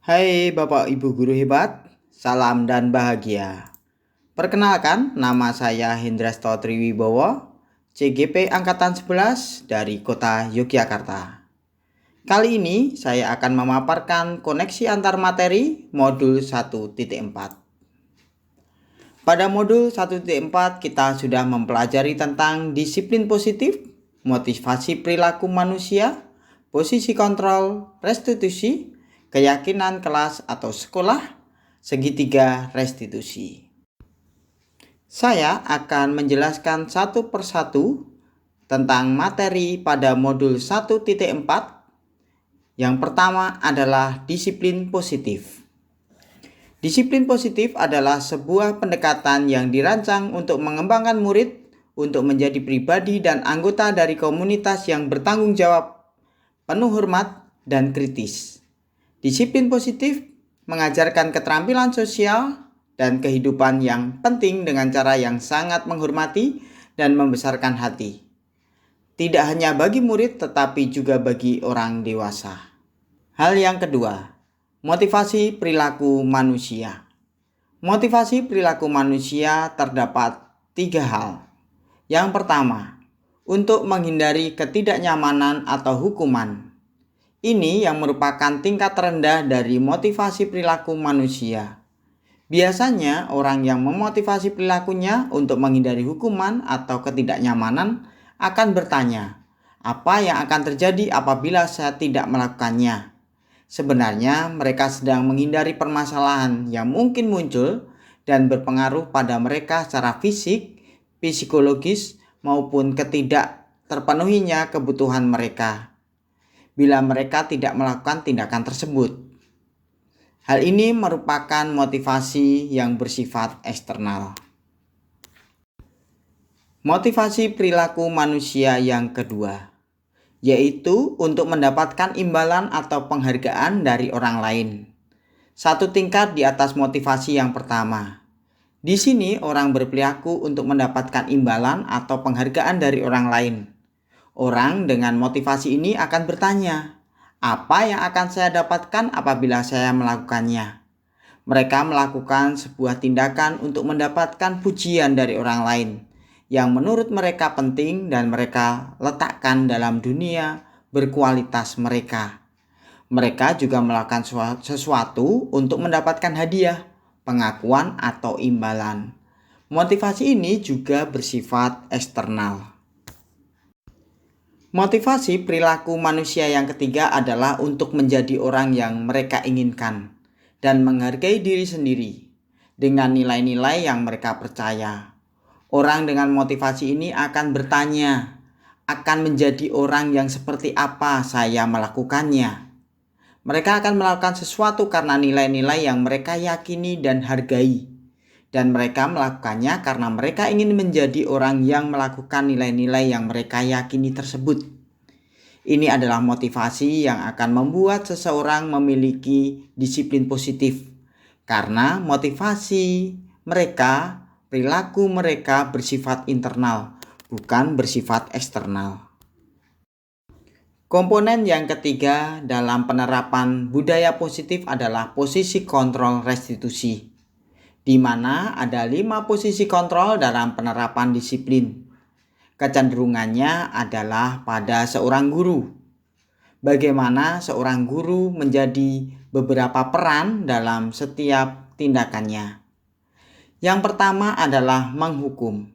Hai Bapak Ibu guru hebat, salam dan bahagia. Perkenalkan, nama saya Hendrasto Triwibowo, CGP Angkatan 11 dari Kota Yogyakarta. Kali ini saya akan memaparkan koneksi antar materi modul 1.4. Pada modul 1.4 kita sudah mempelajari tentang disiplin positif, motivasi perilaku manusia, posisi kontrol, restitusi, keyakinan kelas atau sekolah, segitiga restitusi. Saya akan menjelaskan satu persatu tentang materi pada modul 1.4. Yang pertama adalah disiplin positif. Disiplin positif adalah sebuah pendekatan yang dirancang untuk mengembangkan murid untuk menjadi pribadi dan anggota dari komunitas yang bertanggung jawab, penuh hormat, dan kritis. Disiplin positif mengajarkan keterampilan sosial dan kehidupan yang penting dengan cara yang sangat menghormati dan membesarkan hati. Tidak hanya bagi murid tetapi juga bagi orang dewasa. Hal yang kedua, motivasi perilaku manusia. Motivasi perilaku manusia terdapat 3 hal. Yang pertama, untuk menghindari ketidaknyamanan atau hukuman. Ini yang merupakan tingkat rendah dari motivasi perilaku manusia. Biasanya orang yang memotivasi perilakunya untuk menghindari hukuman atau ketidaknyamanan akan bertanya, apa yang akan terjadi apabila saya tidak melakukannya? Sebenarnya mereka sedang menghindari permasalahan yang mungkin muncul dan berpengaruh pada mereka secara fisik, psikologis, maupun ketidak terpenuhinya kebutuhan mereka bila mereka tidak melakukan tindakan tersebut. Hal ini merupakan motivasi yang bersifat eksternal. Motivasi perilaku manusia yang kedua, yaitu untuk mendapatkan imbalan atau penghargaan dari orang lain. Satu tingkat di atas motivasi yang pertama. Di sini orang berperilaku untuk mendapatkan imbalan atau penghargaan dari orang lain. Orang dengan motivasi ini akan bertanya, apa yang akan saya dapatkan apabila saya melakukannya? Mereka melakukan sebuah tindakan untuk mendapatkan pujian dari orang lain yang menurut mereka penting dan mereka letakkan dalam dunia berkualitas mereka. Mereka juga melakukan sesuatu untuk mendapatkan hadiah, pengakuan atau imbalan. Motivasi ini juga bersifat eksternal. Motivasi perilaku manusia yang ketiga adalah untuk menjadi orang yang mereka inginkan dan menghargai diri sendiri dengan nilai-nilai yang mereka percaya. Orang dengan motivasi ini akan bertanya, akan menjadi orang yang seperti apa saya melakukannya. Mereka akan melakukan sesuatu karena nilai-nilai yang mereka yakini dan hargai. Dan mereka melakukannya karena mereka ingin menjadi orang yang melakukan nilai-nilai yang mereka yakini tersebut. Ini adalah motivasi yang akan membuat seseorang memiliki disiplin positif. Karena motivasi mereka, perilaku mereka bersifat internal, bukan bersifat eksternal. Komponen yang ketiga dalam penerapan budaya positif adalah posisi kontrol restitusi, di mana ada 5 posisi kontrol dalam penerapan disiplin. Kecenderungannya adalah pada seorang guru. Bagaimana seorang guru menjadi beberapa peran dalam setiap tindakannya. Yang pertama adalah menghukum.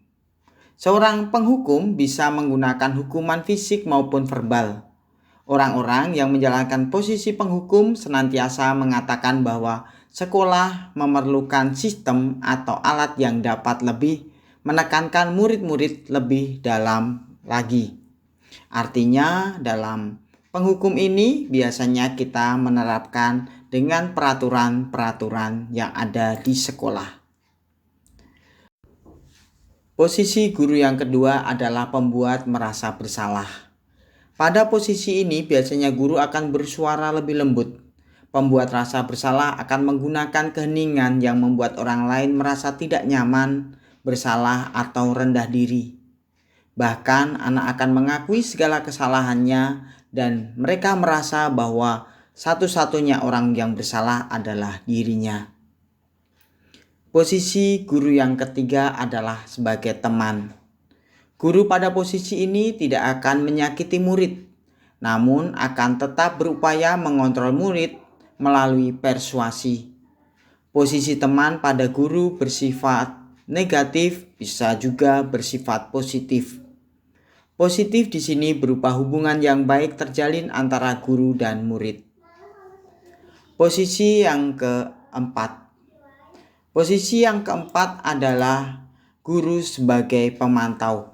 Seorang penghukum bisa menggunakan hukuman fisik maupun verbal. Orang-orang yang menjalankan posisi penghukum senantiasa mengatakan bahwa sekolah memerlukan sistem atau alat yang dapat lebih menekankan murid-murid lebih dalam lagi. Artinya dalam penghukum ini biasanya kita menerapkan dengan peraturan-peraturan yang ada di sekolah. Posisi guru yang kedua adalah pembuat merasa bersalah. Pada posisi ini biasanya guru akan bersuara lebih lembut. Pembuat rasa bersalah akan menggunakan keheningan yang membuat orang lain merasa tidak nyaman, bersalah atau rendah diri. Bahkan anak akan mengakui segala kesalahannya dan mereka merasa bahwa satu-satunya orang yang bersalah adalah dirinya. Posisi guru yang ketiga adalah sebagai teman. Guru pada posisi ini tidak akan menyakiti murid, namun akan tetap berupaya mengontrol murid melalui persuasi. Posisi teman pada guru bersifat negatif, bisa juga bersifat positif. Positif di sini berupa hubungan yang baik terjalin antara guru dan murid. Posisi yang keempat. Posisi yang keempat adalah guru sebagai pemantau.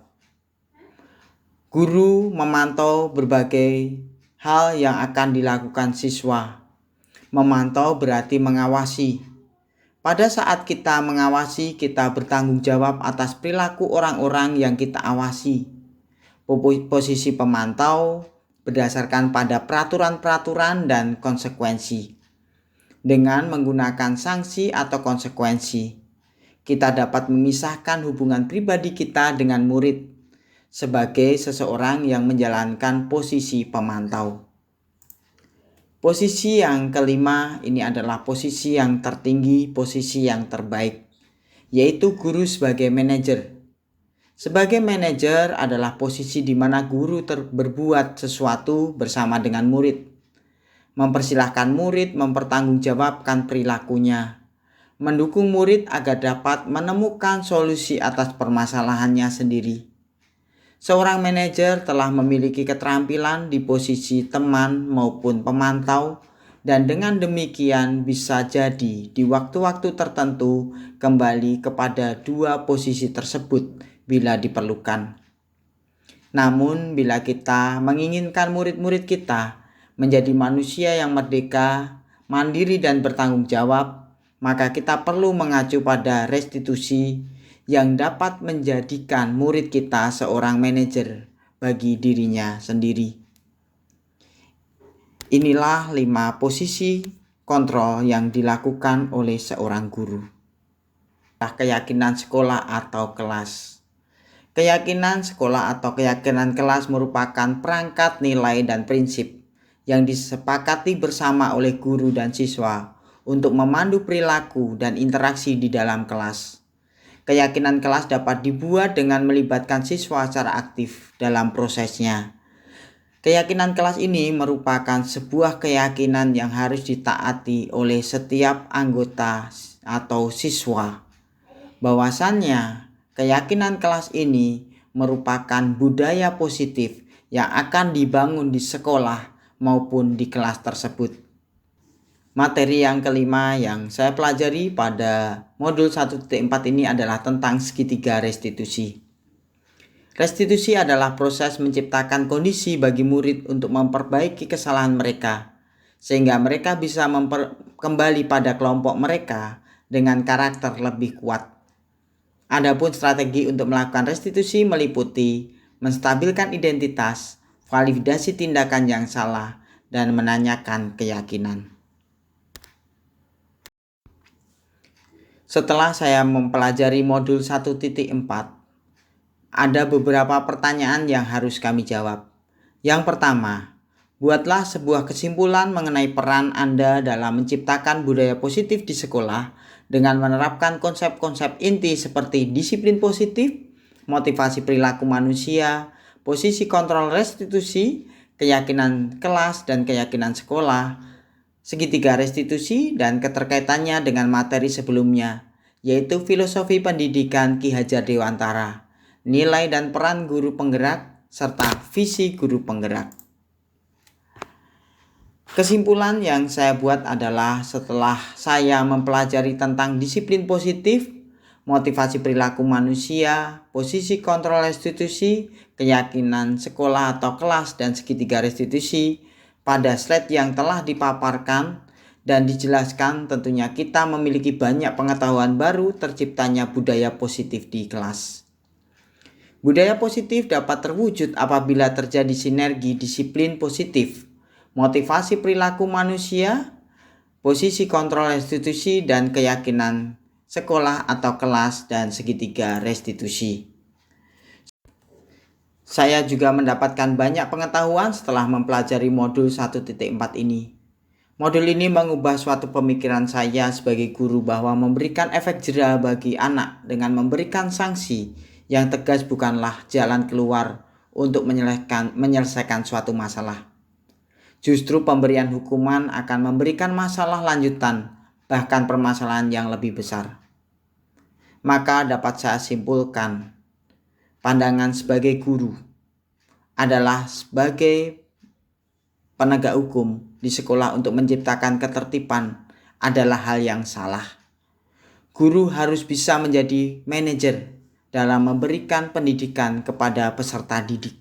Guru memantau berbagai hal yang akan dilakukan siswa. Memantau berarti mengawasi. Pada saat kita mengawasi, kita bertanggung jawab atas perilaku orang-orang yang kita awasi. Posisi pemantau berdasarkan pada peraturan-peraturan dan konsekuensi. Dengan menggunakan sanksi atau konsekuensi, kita dapat memisahkan hubungan pribadi kita dengan murid sebagai seseorang yang menjalankan posisi pemantau. Posisi yang kelima ini adalah posisi yang tertinggi, posisi yang terbaik, yaitu guru sebagai manajer. Sebagai manajer adalah posisi di mana guru berbuat sesuatu bersama dengan murid. Mempersilahkan murid mempertanggungjawabkan perilakunya, mendukung murid agar dapat menemukan solusi atas permasalahannya sendiri. Seorang manajer telah memiliki keterampilan di posisi teman maupun pemantau, dan dengan demikian bisa jadi di waktu-waktu tertentu kembali kepada dua posisi tersebut bila diperlukan. Namun bila kita menginginkan murid-murid kita menjadi manusia yang merdeka, mandiri dan bertanggung jawab, maka kita perlu mengacu pada restitusi yang dapat menjadikan murid kita seorang manajer bagi dirinya sendiri. Inilah 5 posisi kontrol yang dilakukan oleh seorang guru. Keyakinan sekolah atau kelas. Keyakinan sekolah atau keyakinan kelas merupakan perangkat nilai dan prinsip yang disepakati bersama oleh guru dan siswa untuk memandu perilaku dan interaksi di dalam kelas. Keyakinan kelas dapat dibuat dengan melibatkan siswa secara aktif dalam prosesnya. Keyakinan kelas ini merupakan sebuah keyakinan yang harus ditaati oleh setiap anggota atau siswa. Bahwasannya, keyakinan kelas ini merupakan budaya positif yang akan dibangun di sekolah maupun di kelas tersebut. Materi yang kelima yang saya pelajari pada modul 1.4 ini adalah tentang segitiga restitusi. Restitusi adalah proses menciptakan kondisi bagi murid untuk memperbaiki kesalahan mereka, sehingga mereka bisa kembali pada kelompok mereka dengan karakter lebih kuat. Adapun strategi untuk melakukan restitusi meliputi menstabilkan identitas, validasi tindakan yang salah, dan menanyakan keyakinan. Setelah saya mempelajari modul 1.4, ada beberapa pertanyaan yang harus kami jawab. Yang pertama, buatlah sebuah kesimpulan mengenai peran Anda dalam menciptakan budaya positif di sekolah dengan menerapkan konsep-konsep inti seperti disiplin positif, motivasi perilaku manusia, posisi kontrol restitusi, keyakinan kelas dan keyakinan sekolah, segitiga restitusi, dan keterkaitannya dengan materi sebelumnya, yaitu filosofi pendidikan Ki Hajar Dewantara, nilai dan peran guru penggerak, serta visi guru penggerak. Kesimpulan yang saya buat adalah setelah saya mempelajari tentang disiplin positif, motivasi perilaku manusia, posisi kontrol restitusi, keyakinan sekolah atau kelas, dan segitiga restitusi, pada slide yang telah dipaparkan dan dijelaskan, tentunya kita memiliki banyak pengetahuan baru terciptanya budaya positif di kelas. Budaya positif dapat terwujud apabila terjadi sinergi disiplin positif, motivasi perilaku manusia, posisi kontrol restitusi, dan keyakinan sekolah atau kelas, dan segitiga restitusi. Saya juga mendapatkan banyak pengetahuan setelah mempelajari modul 1.4 ini. Modul ini mengubah suatu pemikiran saya sebagai guru bahwa memberikan efek jera bagi anak dengan memberikan sanksi yang tegas bukanlah jalan keluar untuk menyelesaikan suatu masalah. Justru pemberian hukuman akan memberikan masalah lanjutan, bahkan permasalahan yang lebih besar. Maka dapat saya simpulkan, pandangan sebagai guru adalah sebagai penegak hukum di sekolah untuk menciptakan ketertiban adalah hal yang salah. Guru harus bisa menjadi manajer dalam memberikan pendidikan kepada peserta didik.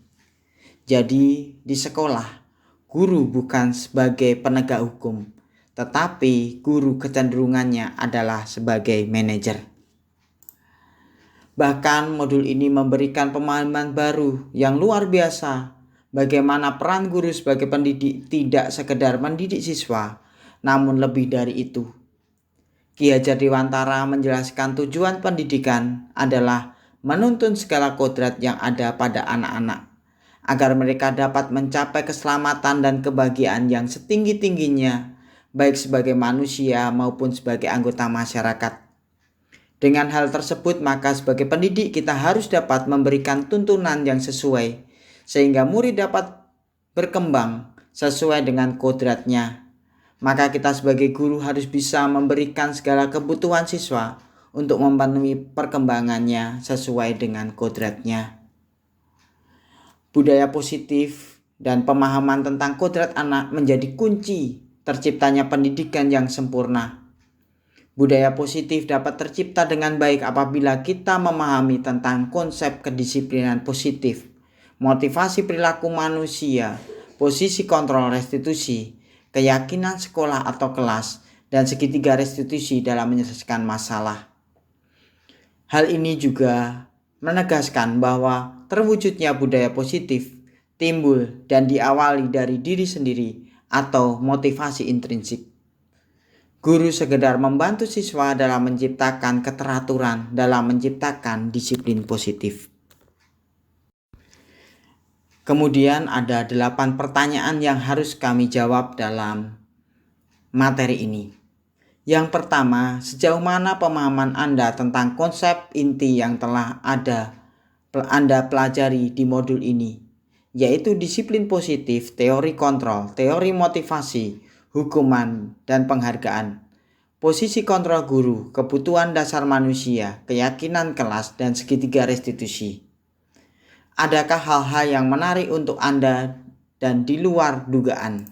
Jadi di sekolah, guru bukan sebagai penegak hukum, tetapi guru kecenderungannya adalah sebagai manajer. Bahkan modul ini memberikan pemahaman baru yang luar biasa. Bagaimana peran guru sebagai pendidik tidak sekedar mendidik siswa, namun lebih dari itu. Ki Hajar Dewantara menjelaskan tujuan pendidikan adalah menuntun segala kodrat yang ada pada anak-anak, agar mereka dapat mencapai keselamatan dan kebahagiaan yang setinggi-tingginya, baik sebagai manusia maupun sebagai anggota masyarakat. Dengan hal tersebut, maka sebagai pendidik kita harus dapat memberikan tuntunan yang sesuai, sehingga murid dapat berkembang sesuai dengan kodratnya. Maka kita sebagai guru harus bisa memberikan segala kebutuhan siswa untuk memenuhi perkembangannya sesuai dengan kodratnya. Budaya positif dan pemahaman tentang kodrat anak menjadi kunci terciptanya pendidikan yang sempurna. Budaya positif dapat tercipta dengan baik apabila kita memahami tentang konsep kedisiplinan positif, motivasi perilaku manusia, posisi kontrol restitusi, keyakinan sekolah atau kelas, dan segitiga restitusi dalam menyelesaikan masalah. Hal ini juga menegaskan bahwa terwujudnya budaya positif timbul dan diawali dari diri sendiri atau motivasi intrinsik. Guru sekedar membantu siswa dalam menciptakan keteraturan, dalam menciptakan disiplin positif. Kemudian ada 8 pertanyaan yang harus kami jawab dalam materi ini. Yang pertama, sejauh mana pemahaman Anda tentang konsep inti yang telah Anda pelajari di modul ini, yaitu disiplin positif, teori kontrol, teori motivasi, hukuman, dan penghargaan, posisi kontrol guru, kebutuhan dasar manusia, keyakinan kelas, dan segitiga restitusi. Adakah hal-hal yang menarik untuk Anda dan di luar dugaan?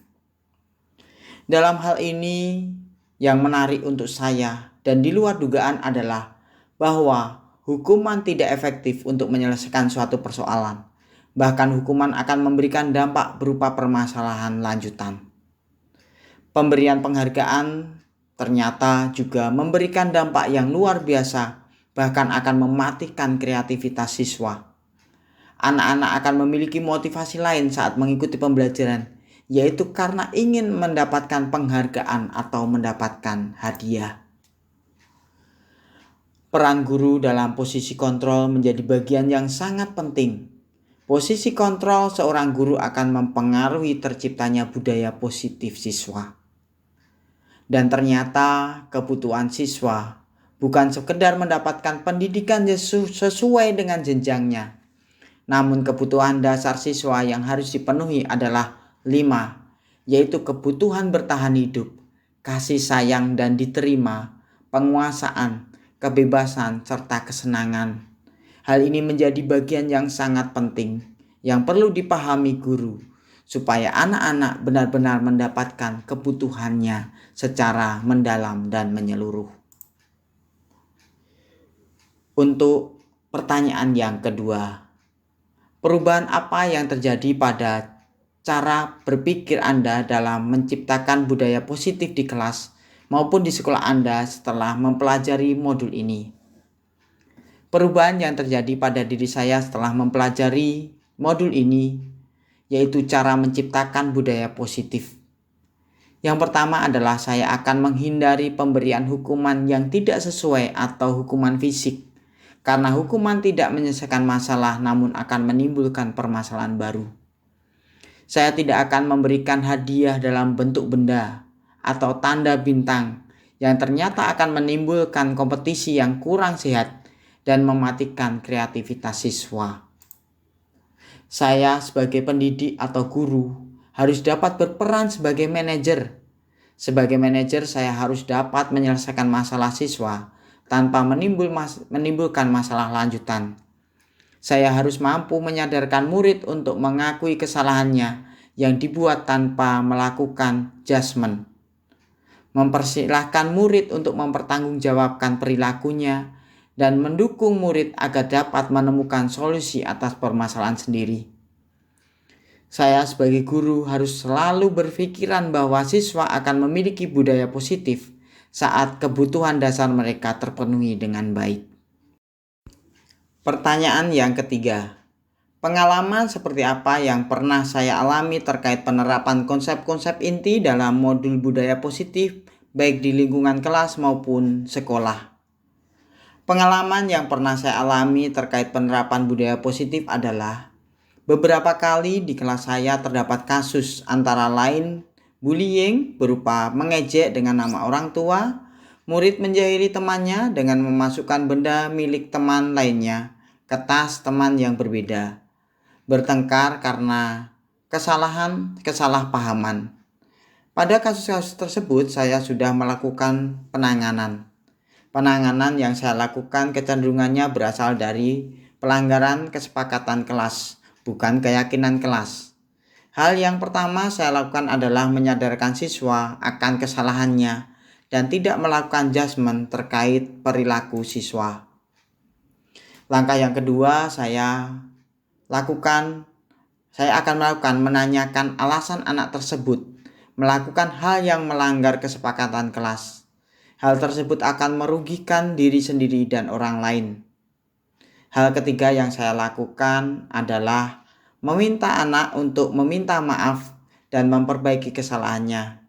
Dalam hal ini, yang menarik untuk saya dan di luar dugaan adalah bahwa hukuman tidak efektif untuk menyelesaikan suatu persoalan. Bahkan hukuman akan memberikan dampak berupa permasalahan lanjutan. Pemberian penghargaan ternyata juga memberikan dampak yang luar biasa, bahkan akan mematikan kreativitas siswa. Anak-anak akan memiliki motivasi lain saat mengikuti pembelajaran, yaitu karena ingin mendapatkan penghargaan atau mendapatkan hadiah. Peran guru dalam posisi kontrol menjadi bagian yang sangat penting. Posisi kontrol seorang guru akan mempengaruhi terciptanya budaya positif siswa. Dan ternyata kebutuhan siswa bukan sekedar mendapatkan pendidikan sesuai dengan jenjangnya, namun kebutuhan dasar siswa yang harus dipenuhi adalah 5, yaitu kebutuhan bertahan hidup, kasih sayang dan diterima, penguasaan, kebebasan, serta kesenangan. Hal ini menjadi bagian yang sangat penting yang perlu dipahami guru, supaya anak-anak benar-benar mendapatkan kebutuhannya secara mendalam dan menyeluruh. Untuk pertanyaan yang kedua, perubahan apa yang terjadi pada cara berpikir Anda dalam menciptakan budaya positif di kelas maupun di sekolah Anda setelah mempelajari modul ini? Perubahan yang terjadi pada diri saya setelah mempelajari modul ini yaitu cara menciptakan budaya positif. Yang pertama adalah saya akan menghindari pemberian hukuman yang tidak sesuai atau hukuman fisik, karena hukuman tidak menyelesaikan masalah namun akan menimbulkan permasalahan baru. Saya tidak akan memberikan hadiah dalam bentuk benda atau tanda bintang yang ternyata akan menimbulkan kompetisi yang kurang sehat dan mematikan kreativitas siswa. Saya sebagai pendidik atau guru harus dapat berperan sebagai manajer. Sebagai manajer, saya harus dapat menyelesaikan masalah siswa tanpa menimbulkan masalah lanjutan. Saya harus mampu menyadarkan murid untuk mengakui kesalahannya yang dibuat tanpa melakukan judgement. Mempersilahkan murid untuk mempertanggungjawabkan perilakunya dan mendukung murid agar dapat menemukan solusi atas permasalahan sendiri. Saya sebagai guru harus selalu berpikiran bahwa siswa akan memiliki budaya positif saat kebutuhan dasar mereka terpenuhi dengan baik. Pertanyaan yang ketiga, pengalaman seperti apa yang pernah saya alami terkait penerapan konsep-konsep inti dalam modul budaya positif baik di lingkungan kelas maupun sekolah? Pengalaman yang pernah saya alami terkait penerapan budaya positif adalah beberapa kali di kelas saya terdapat kasus antara lain bullying berupa mengejek dengan nama orang tua, murid menjahili temannya dengan memasukkan benda milik teman lainnya ke tas teman yang berbeda, bertengkar karena kesalahpahaman. Pada kasus-kasus tersebut saya sudah melakukan penanganan. Penanganan yang saya lakukan kecenderungannya berasal dari pelanggaran kesepakatan kelas, bukan keyakinan kelas. Hal yang pertama saya lakukan adalah menyadarkan siswa akan kesalahannya dan tidak melakukan judgement terkait perilaku siswa. Langkah yang kedua saya akan melakukan menanyakan alasan anak tersebut melakukan hal yang melanggar kesepakatan kelas. Hal tersebut akan merugikan diri sendiri dan orang lain. Hal ketiga yang saya lakukan adalah meminta anak untuk meminta maaf dan memperbaiki kesalahannya.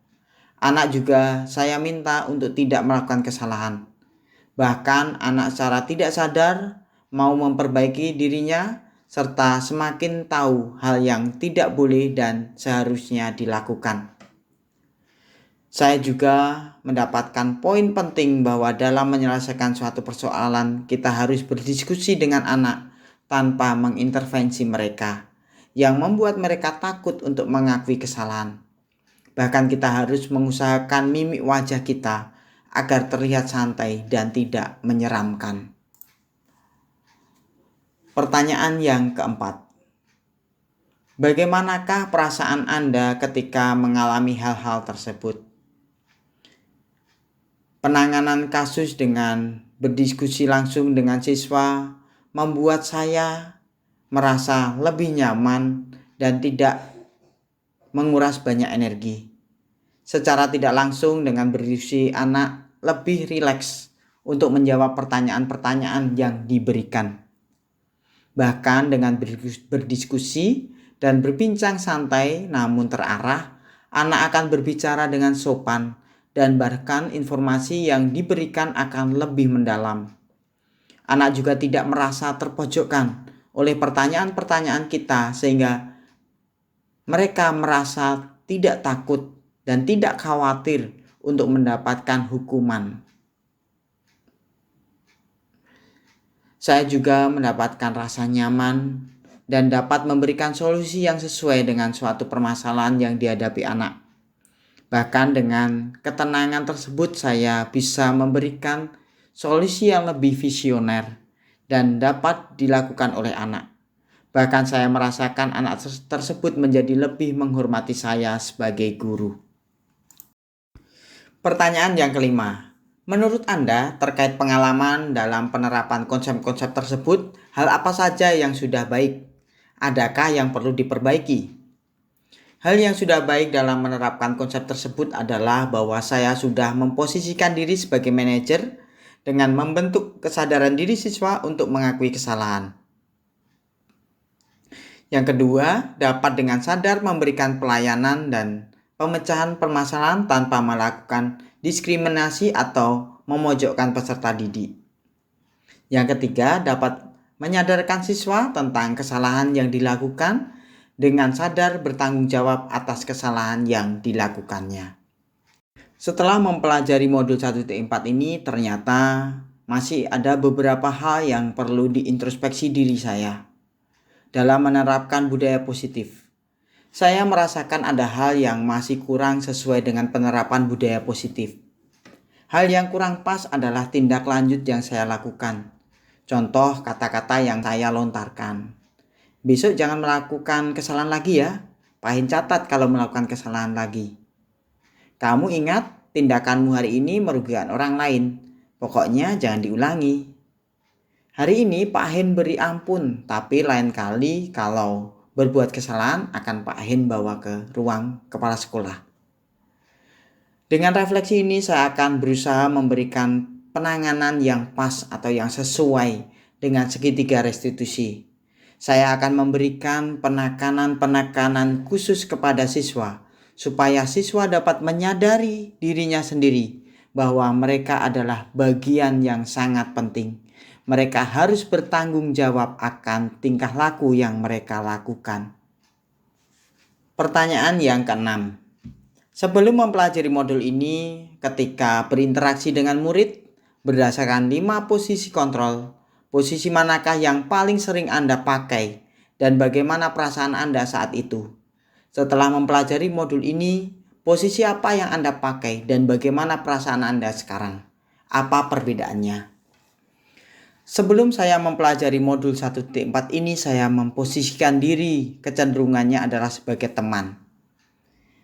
Anak juga saya minta untuk tidak melakukan kesalahan. Bahkan anak secara tidak sadar mau memperbaiki dirinya serta semakin tahu hal yang tidak boleh dan seharusnya dilakukan. Saya juga mendapatkan poin penting bahwa dalam menyelesaikan suatu persoalan kita harus berdiskusi dengan anak tanpa mengintervensi mereka yang membuat mereka takut untuk mengakui kesalahan. Bahkan kita harus mengusahakan mimik wajah kita agar terlihat santai dan tidak menyeramkan. Pertanyaan yang keempat, bagaimanakah perasaan Anda ketika mengalami hal-hal tersebut? Penanganan kasus dengan berdiskusi langsung dengan siswa membuat saya merasa lebih nyaman dan tidak menguras banyak energi. Secara tidak langsung dengan berdiskusi anak lebih rileks untuk menjawab pertanyaan-pertanyaan yang diberikan. Bahkan dengan berdiskusi dan berbincang santai namun terarah, anak akan berbicara dengan sopan dan bahkan informasi yang diberikan akan lebih mendalam. Anak juga tidak merasa terpojokkan oleh pertanyaan-pertanyaan kita sehingga mereka merasa tidak takut dan tidak khawatir untuk mendapatkan hukuman. Saya juga mendapatkan rasa nyaman dan dapat memberikan solusi yang sesuai dengan suatu permasalahan yang dihadapi anak. Bahkan dengan ketenangan tersebut saya bisa memberikan solusi yang lebih visioner dan dapat dilakukan oleh anak. Bahkan saya merasakan anak tersebut menjadi lebih menghormati saya sebagai guru. Pertanyaan yang kelima, menurut Anda terkait pengalaman dalam penerapan konsep-konsep tersebut, hal apa saja yang sudah baik? Adakah yang perlu diperbaiki? Hal yang sudah baik dalam menerapkan konsep tersebut adalah bahwa saya sudah memposisikan diri sebagai manajer dengan membentuk kesadaran diri siswa untuk mengakui kesalahan. Yang kedua, dapat dengan sadar memberikan pelayanan dan pemecahan permasalahan tanpa melakukan diskriminasi atau memojokkan peserta didik. Yang ketiga, dapat menyadarkan siswa tentang kesalahan yang dilakukan dengan sadar bertanggung jawab atas kesalahan yang dilakukannya. Setelah mempelajari modul 1.4 ini, ternyata masih ada beberapa hal yang perlu diintrospeksi diri saya dalam menerapkan budaya positif. Saya merasakan ada hal yang masih kurang sesuai dengan penerapan budaya positif. Hal yang kurang pas adalah tindak lanjut yang saya lakukan. Contoh kata-kata yang saya lontarkan. Besok jangan melakukan kesalahan lagi ya. Pahin catat kalau melakukan kesalahan lagi. Kamu ingat tindakanmu hari ini merugikan orang lain. Pokoknya jangan diulangi. Hari ini Pak Hen beri ampun, tapi lain kali kalau berbuat kesalahan akan Pak Hen bawa ke ruang kepala sekolah. Dengan refleksi ini saya akan berusaha memberikan penanganan yang pas atau yang sesuai dengan segitiga restitusi. Saya akan memberikan penekanan-penekanan khusus kepada siswa supaya siswa dapat menyadari dirinya sendiri bahwa mereka adalah bagian yang sangat penting. Mereka harus bertanggung jawab akan tingkah laku yang mereka lakukan. Pertanyaan yang keenam. Sebelum mempelajari modul ini, ketika berinteraksi dengan murid, berdasarkan 5 posisi kontrol, posisi manakah yang paling sering Anda pakai dan bagaimana perasaan Anda saat itu? Setelah mempelajari modul ini, posisi apa yang Anda pakai dan bagaimana perasaan Anda sekarang? Apa perbedaannya? Sebelum saya mempelajari modul 1.4 ini, saya memposisikan diri kecenderungannya adalah sebagai teman.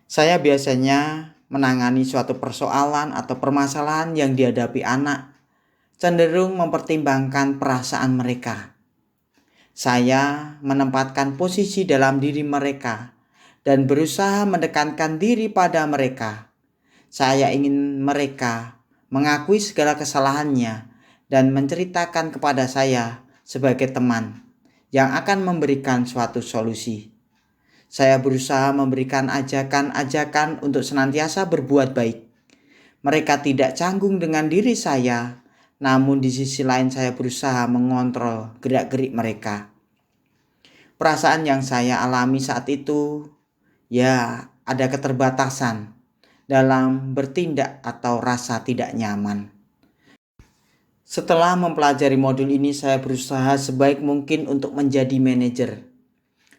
Saya biasanya menangani suatu persoalan atau permasalahan yang dihadapi anak, cenderung mempertimbangkan perasaan mereka. Saya menempatkan posisi dalam diri mereka dan berusaha mendekankan diri pada mereka. Saya ingin mereka mengakui segala kesalahannya dan menceritakan kepada saya sebagai teman yang akan memberikan suatu solusi. Saya berusaha memberikan ajakan-ajakan untuk senantiasa berbuat baik. Mereka tidak canggung dengan diri saya, namun di sisi lain saya berusaha mengontrol gerak-gerik mereka. Perasaan yang saya alami saat itu, ya ada keterbatasan dalam bertindak atau rasa tidak nyaman. Setelah mempelajari modul ini, saya berusaha sebaik mungkin untuk menjadi manajer.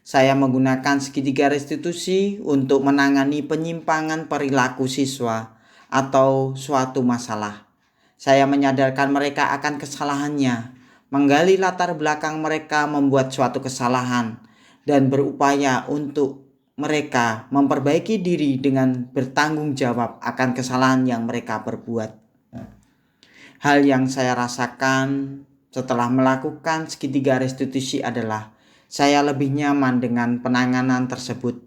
Saya menggunakan segitiga restitusi untuk menangani penyimpangan perilaku siswa atau suatu masalah. Saya menyadarkan mereka akan kesalahannya, menggali latar belakang mereka membuat suatu kesalahan, dan berupaya untuk mereka memperbaiki diri dengan bertanggung jawab akan kesalahan yang mereka perbuat. Hal yang saya rasakan setelah melakukan segitiga restitusi adalah saya lebih nyaman dengan penanganan tersebut.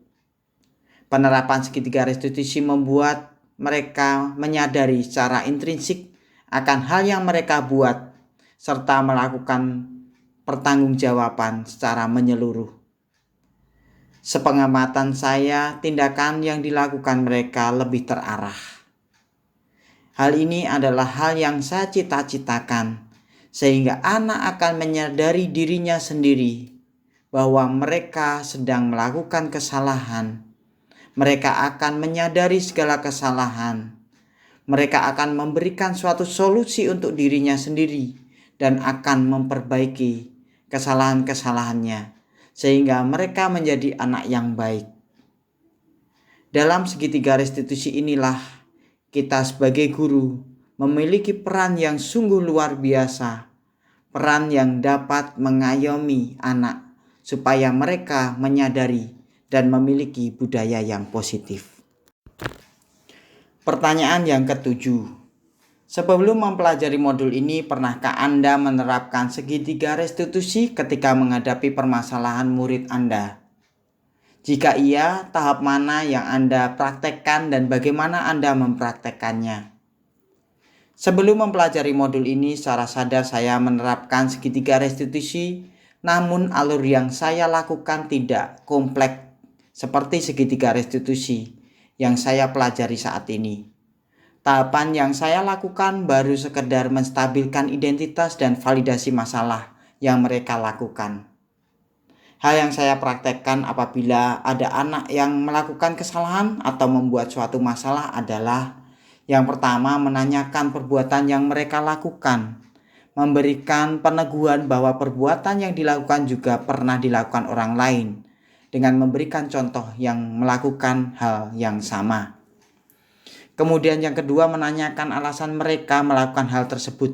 Penerapan segitiga restitusi membuat mereka menyadari secara intrinsik akan hal yang mereka buat serta melakukan pertanggungjawaban secara menyeluruh. Sepengamatan saya, tindakan yang dilakukan mereka lebih terarah. Hal ini adalah hal yang saya cita-citakan, sehingga anak akan menyadari dirinya sendiri bahwa mereka sedang melakukan kesalahan. Mereka akan menyadari segala kesalahan. Mereka akan memberikan suatu solusi untuk dirinya sendiri dan akan memperbaiki kesalahan-kesalahannya sehingga mereka menjadi anak yang baik. Dalam segitiga restitusi inilah kita sebagai guru memiliki peran yang sungguh luar biasa, peran yang dapat mengayomi anak supaya mereka menyadari dan memiliki budaya yang positif. Pertanyaan yang ketujuh. Sebelum mempelajari modul ini, pernahkah Anda menerapkan segitiga restitusi ketika menghadapi permasalahan murid Anda? Jika iya, tahap mana yang Anda praktekkan dan bagaimana Anda mempraktekkannya? Sebelum mempelajari modul ini, secara sadar saya menerapkan segitiga restitusi, namun alur yang saya lakukan tidak kompleks seperti segitiga restitusi yang saya pelajari saat ini. Tahapan yang saya lakukan baru sekedar menstabilkan identitas dan validasi masalah yang mereka lakukan. Hal yang saya praktekkan apabila ada anak yang melakukan kesalahan atau membuat suatu masalah adalah Yang pertama, menanyakan perbuatan yang mereka lakukan, memberikan peneguhan bahwa perbuatan yang dilakukan juga pernah dilakukan orang lain, dengan memberikan contoh yang melakukan hal yang sama. Kemudian yang kedua, menanyakan alasan mereka melakukan hal tersebut.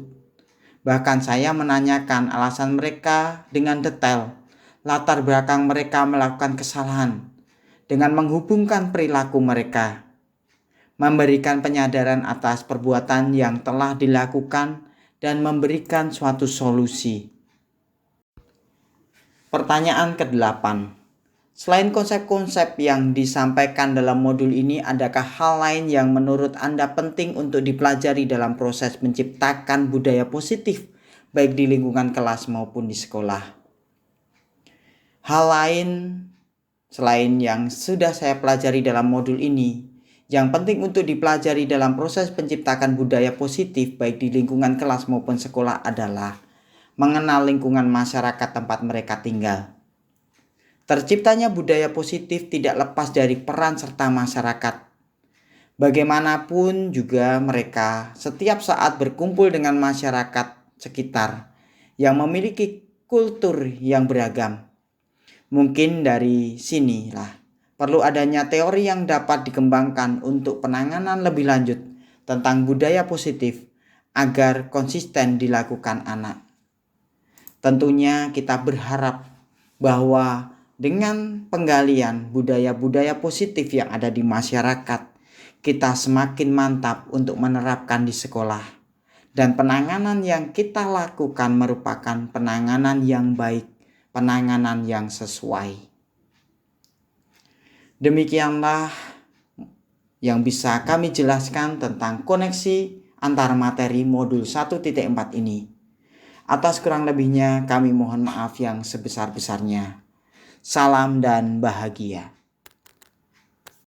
Bahkan saya menanyakan alasan mereka dengan detail, latar belakang mereka melakukan kesalahan, dengan menghubungkan perilaku mereka, memberikan penyadaran atas perbuatan yang telah dilakukan, dan memberikan suatu solusi. Pertanyaan ke-8. Selain konsep-konsep yang disampaikan dalam modul ini, adakah hal lain yang menurut Anda penting untuk dipelajari dalam proses menciptakan budaya positif, baik di lingkungan kelas maupun di sekolah? Hal lain selain yang sudah saya pelajari dalam modul ini, yang penting untuk dipelajari dalam proses penciptakan budaya positif baik di lingkungan kelas maupun sekolah adalah mengenal lingkungan masyarakat tempat mereka tinggal. Terciptanya budaya positif tidak lepas dari peran serta masyarakat. Bagaimanapun juga mereka setiap saat berkumpul dengan masyarakat sekitar yang memiliki kultur yang beragam. Mungkin dari sinilah perlu adanya teori yang dapat dikembangkan untuk penanganan lebih lanjut tentang budaya positif agar konsisten dilakukan anak. Tentunya kita berharap bahwa dengan penggalian budaya-budaya positif yang ada di masyarakat, kita semakin mantap untuk menerapkan di sekolah. Dan penanganan yang kita lakukan merupakan penanganan yang baik, penanganan yang sesuai. Demikianlah yang bisa kami jelaskan tentang koneksi antar materi modul 1.4 ini. Atas kurang lebihnya kami mohon maaf yang sebesar-besarnya. Salam dan bahagia.